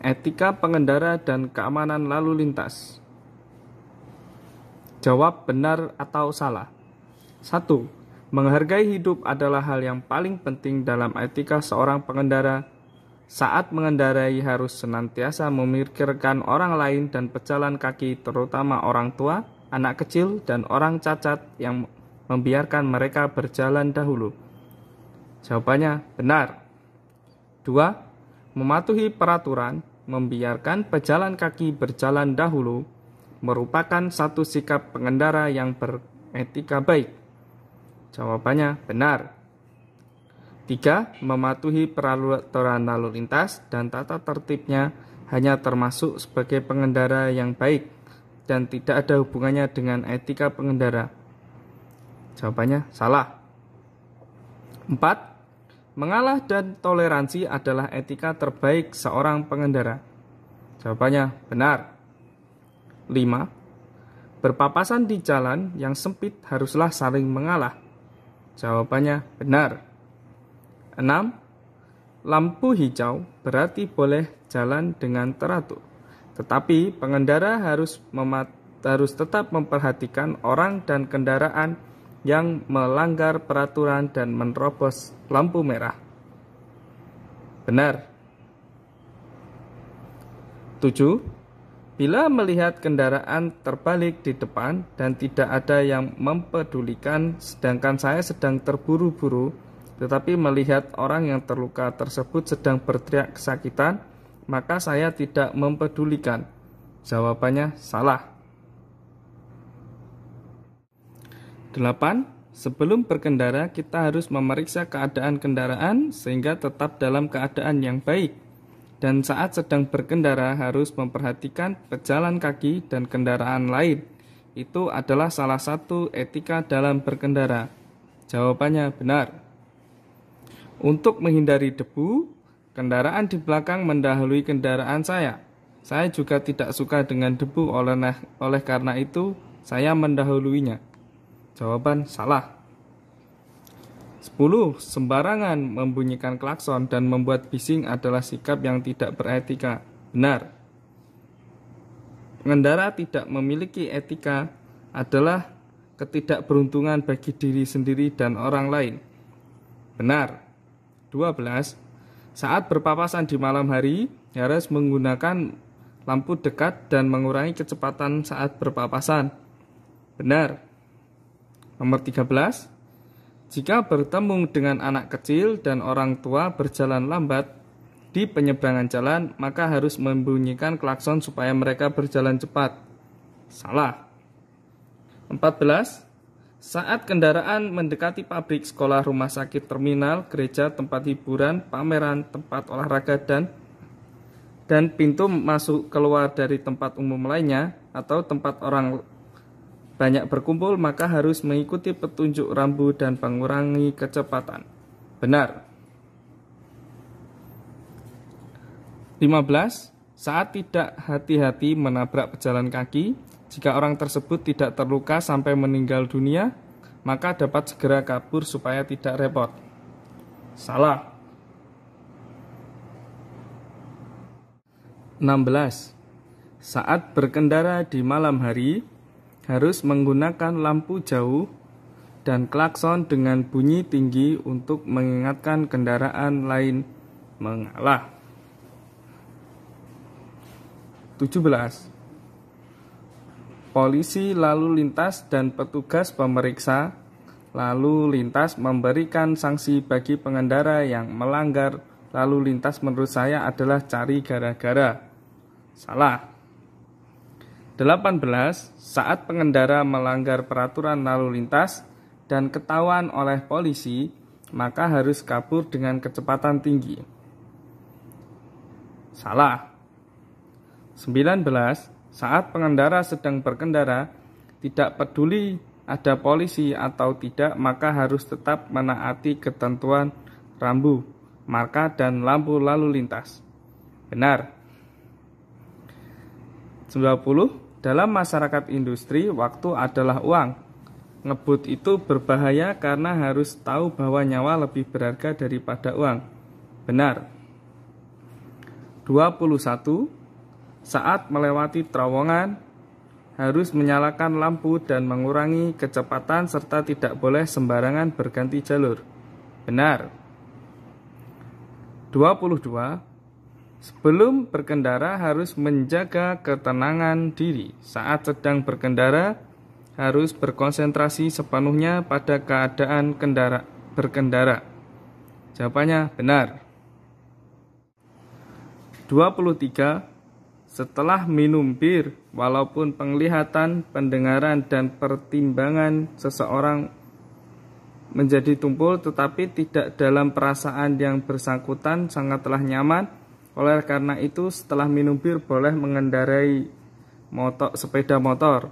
Etika pengendara dan keamanan lalu lintas. Jawab benar atau salah. 1. Menghargai hidup adalah hal yang paling penting dalam etika seorang pengendara. Saat mengendarai harus senantiasa memikirkan orang lain dan pejalan kaki, terutama orang tua, anak kecil, dan orang cacat yang membiarkan mereka berjalan dahulu. Jawabannya benar. 2. Mematuhi peraturan, membiarkan pejalan kaki berjalan dahulu, merupakan satu sikap pengendara yang beretika baik. Jawabannya benar. 3. Mematuhi peraturan lalu lintas dan tata tertibnya hanya termasuk sebagai pengendara yang baik dan tidak ada hubungannya dengan etika pengendara. Jawabannya salah. 4. Mengalah dan toleransi adalah etika terbaik seorang pengendara. Jawabannya benar. 5. Berpapasan di jalan yang sempit haruslah saling mengalah. Jawabannya benar. 6. Lampu hijau berarti boleh jalan dengan teratur. Tetapi pengendara harus tetap memperhatikan orang dan kendaraan yang melanggar peraturan dan menerobos lampu merah. Benar. 7. Bila melihat kendaraan terbalik di depan dan tidak ada yang mempedulikan, sedangkan saya sedang terburu-buru, tetapi melihat orang yang terluka tersebut sedang berteriak kesakitan, maka saya tidak mempedulikan. Jawabannya salah. 8. Sebelum berkendara, kita harus memeriksa keadaan kendaraan sehingga tetap dalam keadaan yang baik. Dan saat sedang berkendara harus memperhatikan pejalan kaki dan kendaraan lain. Itu adalah salah satu etika dalam berkendara. Jawabannya benar. Untuk menghindari debu, kendaraan di belakang mendahului kendaraan saya. Saya juga tidak suka dengan debu, oleh karena itu saya mendahuluinya. Jawaban salah. 10. Sembarangan membunyikan klakson dan membuat bising adalah sikap yang tidak beretika. Benar. Pengendara tidak memiliki etika adalah ketidakberuntungan bagi diri sendiri dan orang lain. Benar. 12. Saat berpapasan di malam hari, harus menggunakan lampu dekat dan mengurangi kecepatan saat berpapasan. Benar. Nomor 13. Jika bertemu dengan anak kecil dan orang tua berjalan lambat di penyeberangan jalan, maka harus membunyikan klakson supaya mereka berjalan cepat. Salah. 14. Saat kendaraan mendekati pabrik, sekolah, rumah sakit, terminal, gereja, tempat hiburan, pameran, tempat olahraga, dan pintu masuk keluar dari tempat umum lainnya atau tempat orang banyak berkumpul, maka harus mengikuti petunjuk rambu dan mengurangi kecepatan. Benar. 15. Saat tidak hati-hati menabrak pejalan kaki, jika orang tersebut tidak terluka sampai meninggal dunia, maka dapat segera kabur supaya tidak repot. Salah. 16. Saat berkendara di malam hari, harus menggunakan lampu jauh dan klakson dengan bunyi tinggi untuk mengingatkan kendaraan lain mengalah. 17. Polisi lalu lintas dan petugas pemeriksa lalu lintas memberikan sanksi bagi pengendara yang melanggar lalu lintas menurut saya adalah cari gara-gara. Salah. 18. Saat pengendara melanggar peraturan lalu lintas dan ketahuan oleh polisi, maka harus kabur dengan kecepatan tinggi. Salah. 19. Saat pengendara sedang berkendara, tidak peduli ada polisi atau tidak, maka harus tetap menaati ketentuan rambu, marka, dan lampu lalu lintas. Benar. 20. Dalam masyarakat industri, waktu adalah uang. Ngebut itu berbahaya karena harus tahu bahwa nyawa lebih berharga daripada uang. Benar. 21. Saat melewati terowongan, harus menyalakan lampu dan mengurangi kecepatan serta tidak boleh sembarangan berganti jalur. Benar. 22. Sebelum berkendara harus menjaga ketenangan diri. Saat sedang berkendara, harus berkonsentrasi sepenuhnya pada keadaan berkendara. Jawabannya benar. 23. Setelah minum bir, walaupun penglihatan, pendengaran, dan pertimbangan seseorang menjadi tumpul, tetapi tidak dalam perasaan yang bersangkutan sangatlah nyaman. Oleh karena itu, setelah minum bir boleh mengendarai sepeda motor.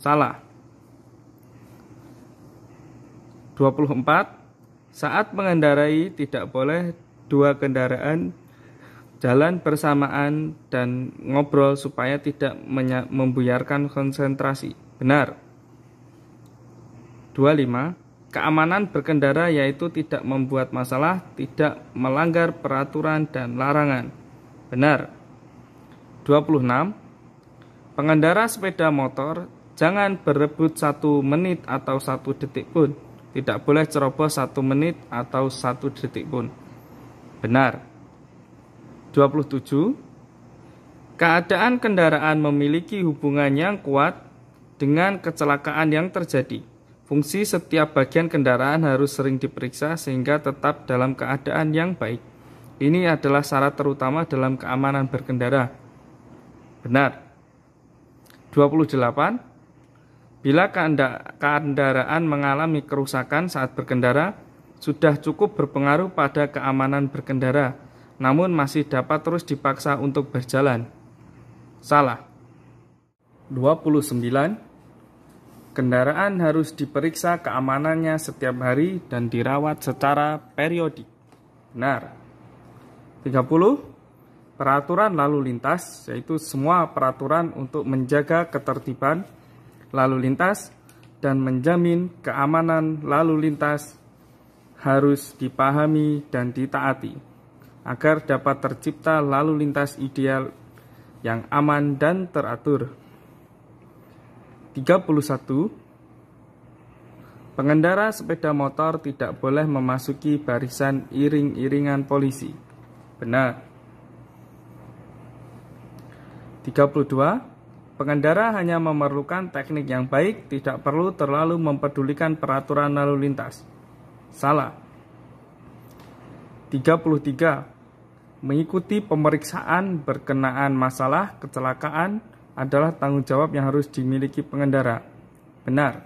Salah. 24. Saat mengendarai tidak boleh dua kendaraan jalan bersamaan dan ngobrol supaya tidak membuyarkan konsentrasi. Benar. 25. Keamanan berkendara yaitu tidak membuat masalah, tidak melanggar peraturan dan larangan. Benar. 26. Pengendara sepeda motor jangan berebut 1 menit atau 1 detik pun. Tidak boleh cerobos 1 menit atau 1 detik pun. Benar. 27. Keadaan kendaraan memiliki hubungan yang kuat dengan kecelakaan yang terjadi. Fungsi setiap bagian kendaraan harus sering diperiksa sehingga tetap dalam keadaan yang baik. Ini adalah syarat terutama dalam keamanan berkendara. Benar. 28. Bila kendaraan mengalami kerusakan saat berkendara, sudah cukup berpengaruh pada keamanan berkendara, namun masih dapat terus dipaksa untuk berjalan. Salah. 29. Kendaraan harus diperiksa keamanannya setiap hari dan dirawat secara periodik. Benar. 30. Peraturan lalu lintas, yaitu semua peraturan untuk menjaga ketertiban lalu lintas dan menjamin keamanan lalu lintas harus dipahami dan ditaati, agar dapat tercipta lalu lintas ideal yang aman dan teratur. 31. Pengendara sepeda motor tidak boleh memasuki barisan iring-iringan polisi. Benar. 32. Pengendara hanya memerlukan teknik yang baik, tidak perlu terlalu mempedulikan peraturan lalu lintas. Salah. 33. Mengikuti pemeriksaan berkenaan masalah kecelakaan adalah tanggung jawab yang harus dimiliki pengendara. Benar.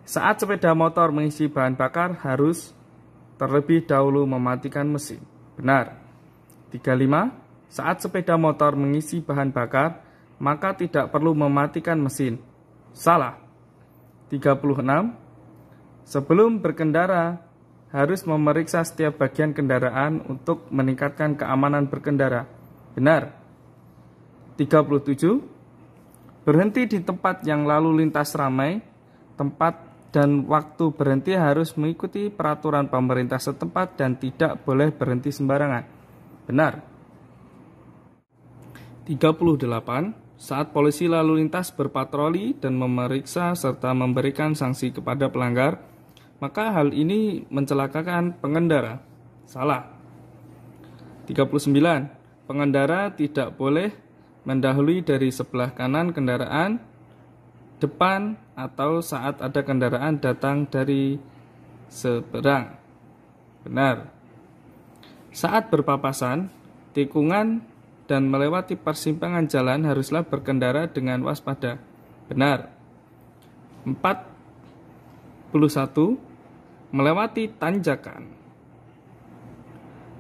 Saat sepeda motor mengisi bahan bakar harus terlebih dahulu mematikan mesin. Benar. 35. Saat sepeda motor mengisi bahan bakar, maka tidak perlu mematikan mesin. Salah. 36. Sebelum berkendara, harus memeriksa setiap bagian kendaraan untuk meningkatkan keamanan berkendara. Benar. 37. Berhenti di tempat yang lalu lintas ramai. Tempat dan waktu berhenti harus mengikuti peraturan pemerintah setempat dan tidak boleh berhenti sembarangan. Benar. 38. Saat polisi lalu lintas berpatroli dan memeriksa serta memberikan sanksi kepada pelanggar, maka hal ini mencelakakan pengendara. Salah. 39. Pengendara tidak boleh mendahului dari sebelah kanan kendaraan depan atau saat ada kendaraan datang dari seberang. Benar. Saat berpapasan, tikungan, dan melewati persimpangan jalan haruslah berkendara dengan waspada. Benar. 41. Melewati tanjakan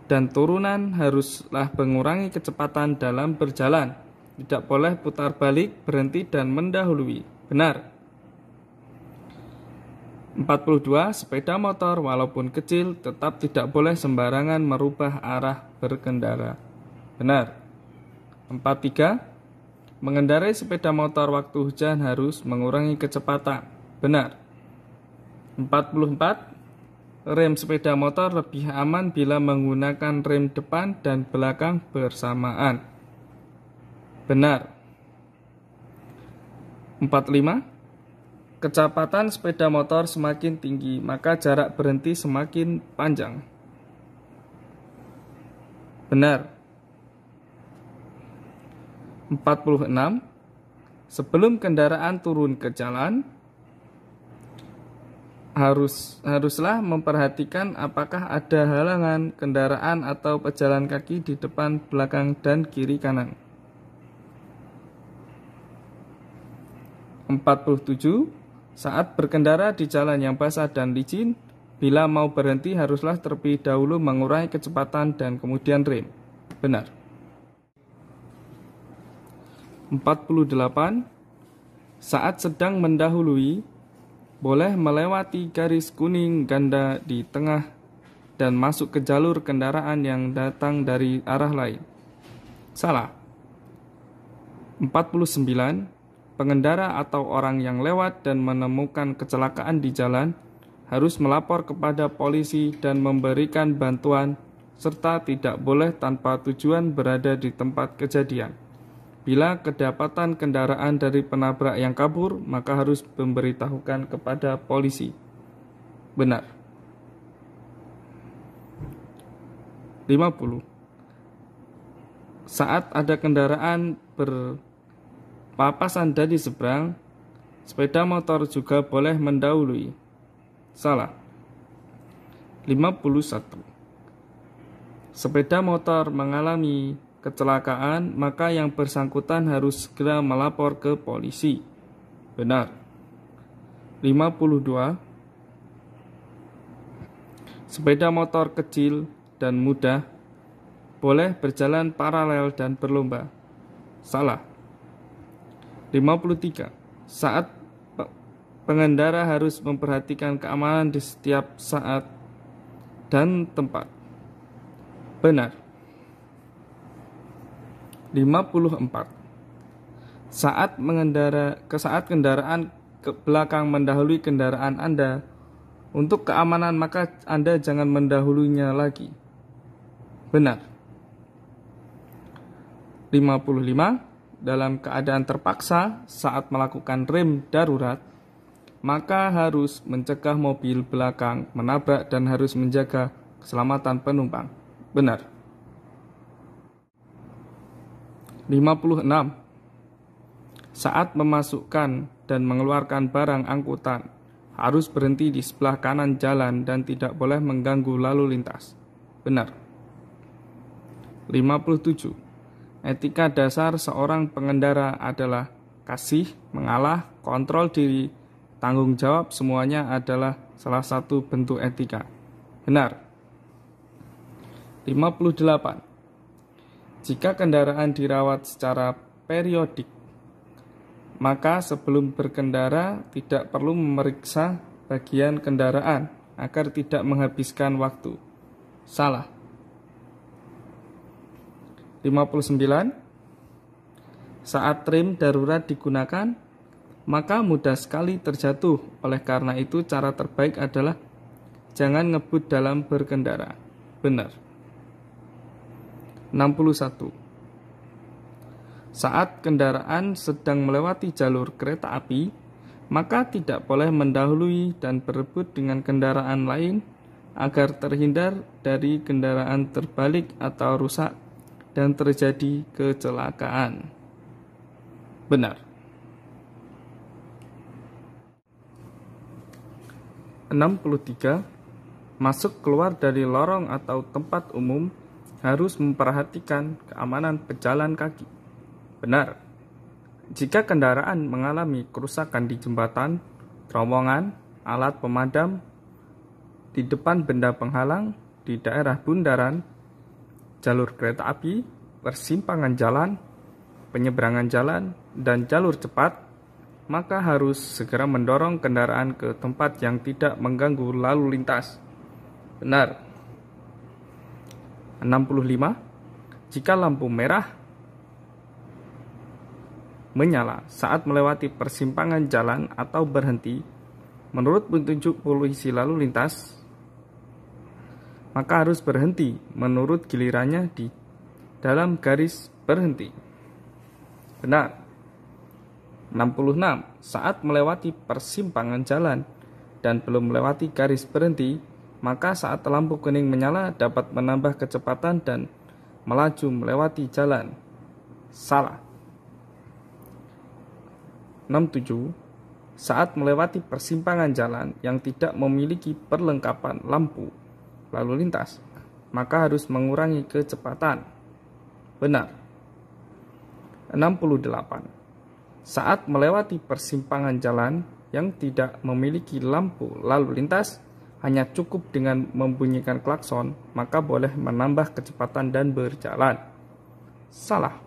dan turunan haruslah mengurangi kecepatan dalam berjalan. Tidak boleh putar balik, berhenti, dan mendahului. Benar. 42. Sepeda motor walaupun kecil tetap tidak boleh sembarangan merubah arah berkendara. Benar. 43. Mengendarai sepeda motor waktu hujan harus mengurangi kecepatan. Benar. 44. rem sepeda motor lebih aman bila menggunakan rem depan dan belakang bersamaan. Benar. 45. Kecepatan sepeda motor semakin tinggi, maka jarak berhenti semakin panjang. Benar. 46. Sebelum kendaraan turun ke jalan, haruslah memperhatikan apakah ada halangan kendaraan atau pejalan kaki di depan, belakang, dan kiri kanan. 47. Saat berkendara di jalan yang basah dan licin, bila mau berhenti haruslah terlebih dahulu mengurangi kecepatan dan kemudian rem. Benar. 48. Saat sedang mendahului, boleh melewati garis kuning ganda di tengah dan masuk ke jalur kendaraan yang datang dari arah lain. Salah. 49. Pengendara atau orang yang lewat dan menemukan kecelakaan di jalan harus melapor kepada polisi dan memberikan bantuan, serta tidak boleh tanpa tujuan berada di tempat kejadian. Bila kedapatan kendaraan dari penabrak yang kabur, maka harus memberitahukan kepada polisi. Benar. 50. Saat ada kendaraan berpapasan dari seberang, sepeda motor juga boleh mendahului. Salah. 51. Sepeda motor mengalami kecelakaan, maka yang bersangkutan harus segera melapor ke polisi. Benar. 52. Sepeda motor kecil dan mudah boleh berjalan paralel dan berlomba. Salah. 53. Saat pengendara harus memperhatikan keamanan di setiap saat dan tempat. Benar. 54. Saat kendaraan ke belakang mendahului kendaraan Anda, untuk keamanan maka Anda jangan mendahulunya lagi. Benar. 55. Dalam keadaan terpaksa saat melakukan rem darurat, maka harus mencegah mobil belakang menabrak dan harus menjaga keselamatan penumpang. Benar. 56. Saat memasukkan dan mengeluarkan barang angkutan, harus berhenti di sebelah kanan jalan dan tidak boleh mengganggu lalu lintas. Benar. 57. Etika dasar seorang pengendara adalah kasih, mengalah, kontrol diri, tanggung jawab, semuanya adalah salah satu bentuk etika. Benar. 58. Jika kendaraan dirawat secara periodik, maka sebelum berkendara tidak perlu memeriksa bagian kendaraan agar tidak menghabiskan waktu. Salah. 59. Saat rem darurat digunakan, maka mudah sekali terjatuh. Oleh karena itu, cara terbaik adalah jangan ngebut dalam berkendara. Benar. 61. Saat kendaraan sedang melewati jalur kereta api, maka tidak boleh mendahului dan berebut dengan kendaraan lain agar terhindar dari kendaraan terbalik atau rusak dan terjadi kecelakaan. Benar. 63. Masuk keluar dari lorong atau tempat umum harus memperhatikan keamanan pejalan kaki. Benar. Jika kendaraan mengalami kerusakan di jembatan, terowongan, alat pemadam, di depan benda penghalang, di daerah bundaran, jalur kereta api, persimpangan jalan, penyeberangan jalan, dan jalur cepat, maka harus segera mendorong kendaraan ke tempat yang tidak mengganggu lalu lintas. Benar. 65. Jika lampu merah menyala saat melewati persimpangan jalan atau berhenti, menurut petunjuk polisi lalu lintas, maka harus berhenti menurut gilirannya di dalam garis berhenti. Benar. 66. Saat melewati persimpangan jalan dan belum melewati garis berhenti, maka saat lampu kuning menyala dapat menambah kecepatan dan melaju melewati jalan. Salah. 67. Saat melewati persimpangan jalan yang tidak memiliki perlengkapan lampu lalu lintas, maka harus mengurangi kecepatan. Benar. 68. Saat melewati persimpangan jalan yang tidak memiliki lampu lalu lintas, hanya cukup dengan membunyikan klakson, maka boleh menambah kecepatan dan berjalan. Salah.